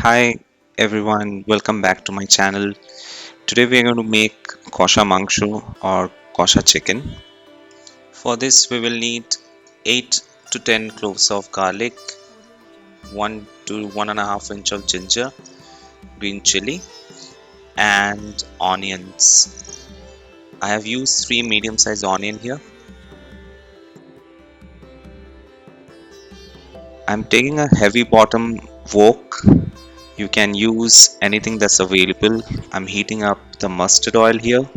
Hi everyone, welcome back to my channel. Today we are going to make kosha mangsho or kosha chicken. For this we will need 8 to 10 cloves of garlic, 1 to 1.5 inch of ginger, green chili and onions. I have used 3 medium-sized onion here. I'm taking a heavy bottom wok. You can use anything that's available. I'm heating up the mustard oil here.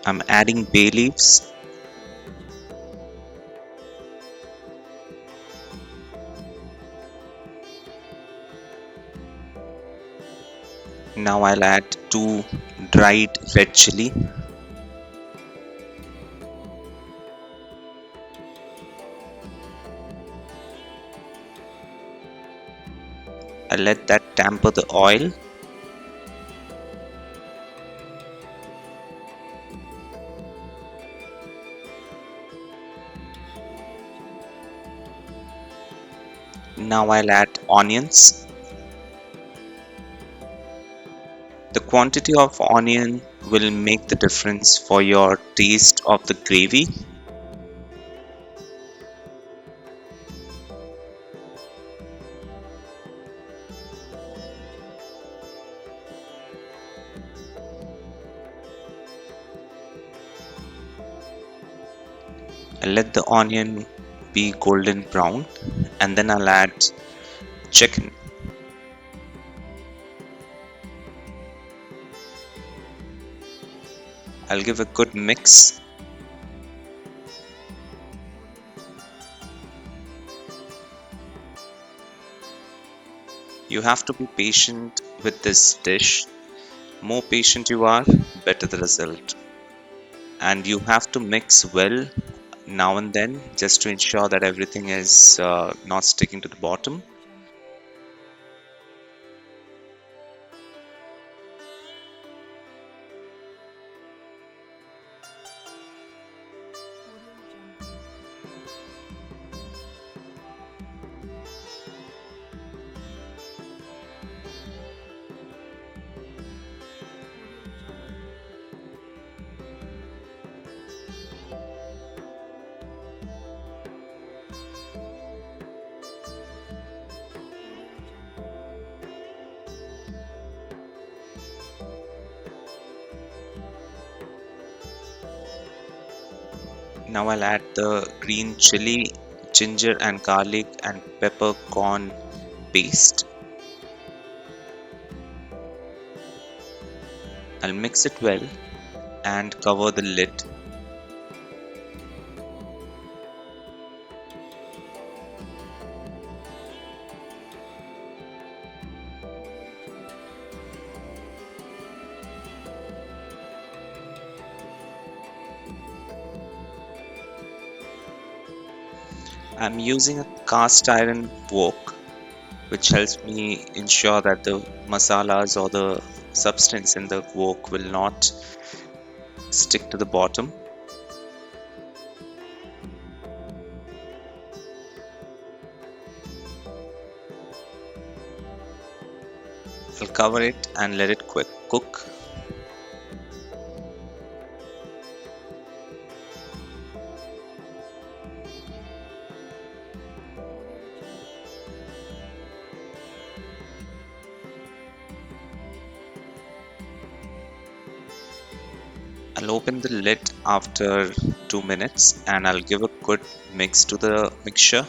I'm adding bay leaves. Now I'll add 2 dried red chili. I'll let that temper the oil. Now I'll add onions. The quantity of onion will make the difference for your taste of the gravy. I'll let the onion be golden brown and then I'll add chicken. I'll give a good mix. You have to be patient with this dish. More patient you are, better the result. And you have to mix well now and then just to ensure that everything is not sticking to the bottom. Now I'll add the green chili, ginger and garlic and peppercorn paste. I'll mix it well and cover the lid. I'm using a cast iron wok which helps me ensure that the masalas or the substance in the wok will not stick to the bottom. I'll cover it and let it quick cook. I'll open the lid after 2 minutes and I'll give a good mix to the mixture.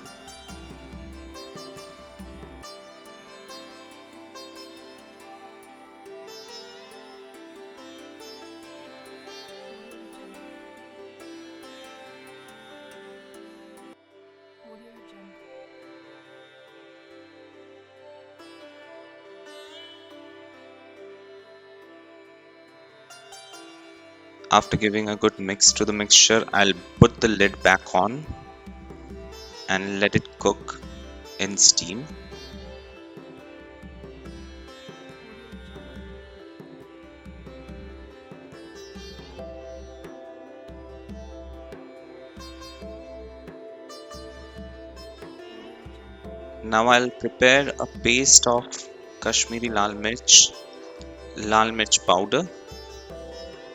After giving a good mix to the mixture, I'll put the lid back on and let it cook in steam. Now I'll prepare a paste of Kashmiri lal mirch powder,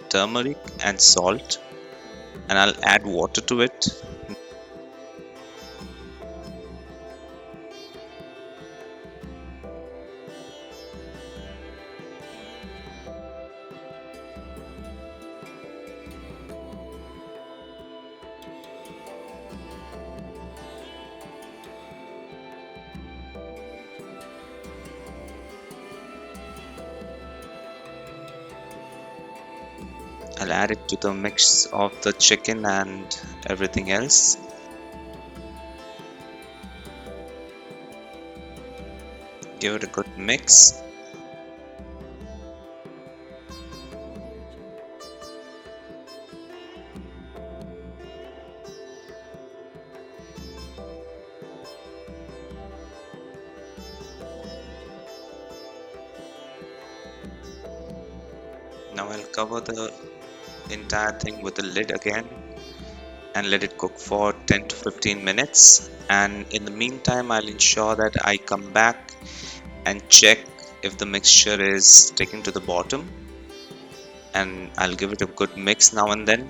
turmeric and salt, and I'll add water to it. I'll add it to the mix of the chicken and everything else. Give it a good mix. Now I'll cover the entire thing with the lid again and let it cook for 10 to 15 minutes. And in the meantime, I'll ensure that I come back and check if the mixture is sticking to the bottom, and I'll give it a good mix now and then.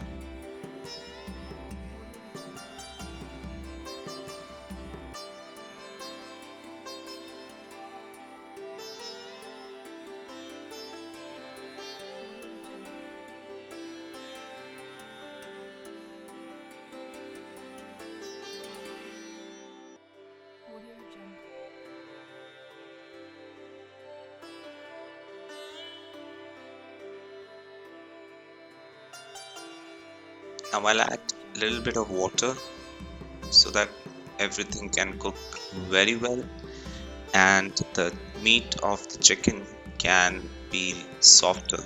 Now I'll add a little bit of water so that everything can cook very well and the meat of the chicken can be softer.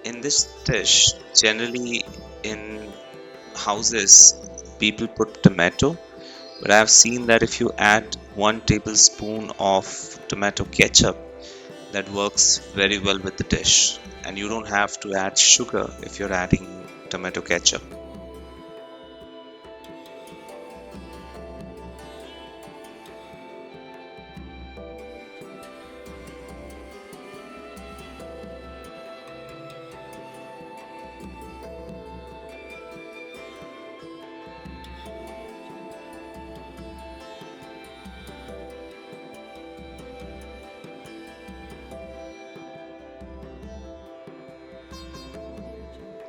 In this dish, generally in houses, people put tomato, but I've seen that if you add 1 tablespoon of tomato ketchup, that works very well with the dish, and you don't have to add sugar if you're adding tomato ketchup.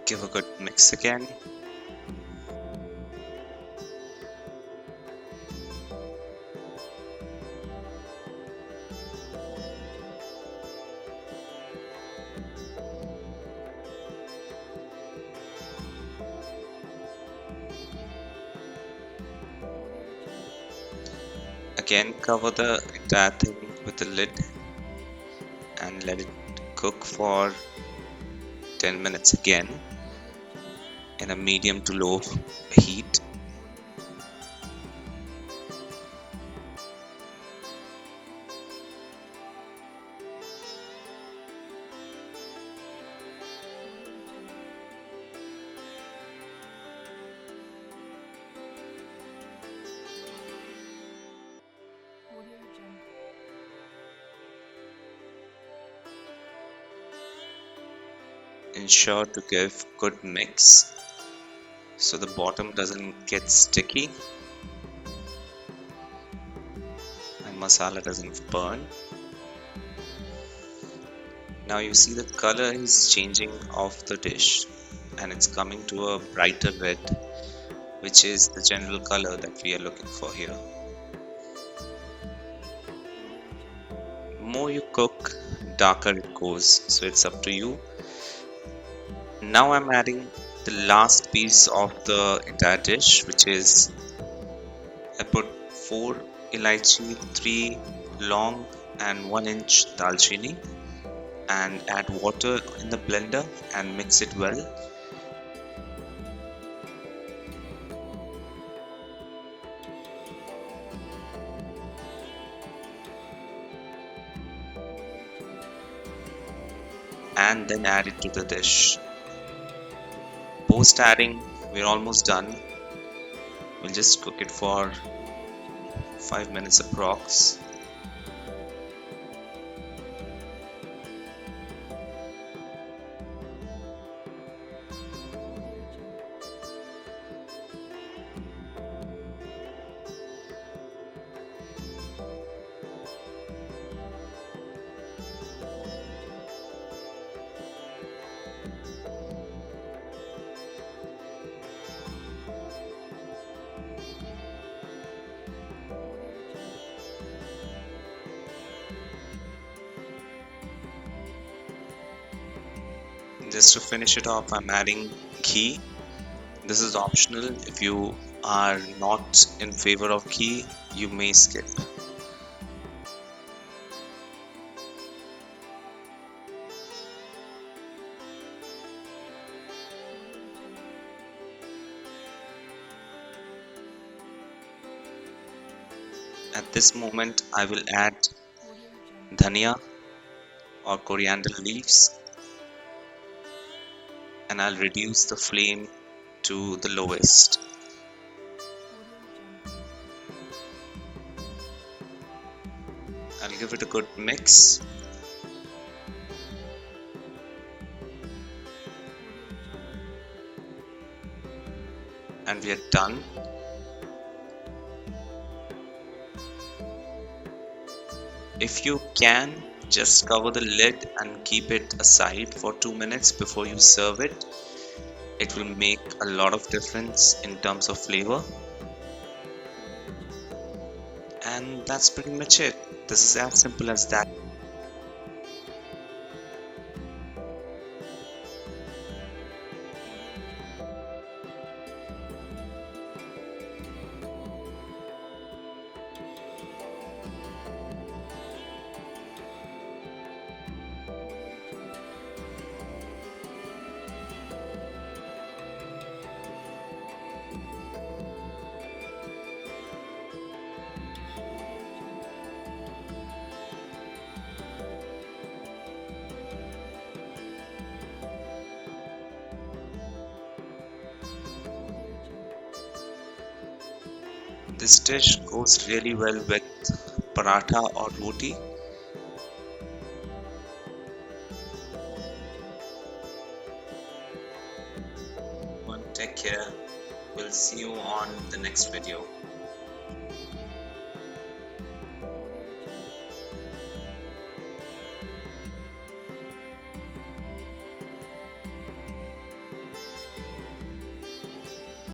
Give a good mix again. Again, cover the entire thing with the lid and let it cook for 10 minutes again in a medium to low heat. Ensure to give good mix so the bottom doesn't get sticky and masala doesn't burn. Now you see the color is changing of the dish and it's coming to a brighter red, which is the general color that we are looking for here. More you cook, darker it goes, so it's up to you. Now I'm adding the last piece of the entire dish, which is I put 4 elaichi, 3 long and 1 inch dalchini, and add water in the blender and mix it well. and then add it to the dish. Post adding, we're almost done. We'll just cook it for 5 minutes approx. Just to finish it off, I'm adding ghee. This is optional. If you are not in favor of ghee, you may skip. At this moment, I will add dhania or coriander leaves, and I'll reduce the flame to the lowest. I'll give it a good mix. And we are done. If you can, just cover the lid and keep it aside for 2 minutes before you serve it. It will make a lot of difference in terms of flavor. And that's pretty much it. This is as simple as that. This dish goes really well with paratha or roti. Take care. We'll see you on the next video.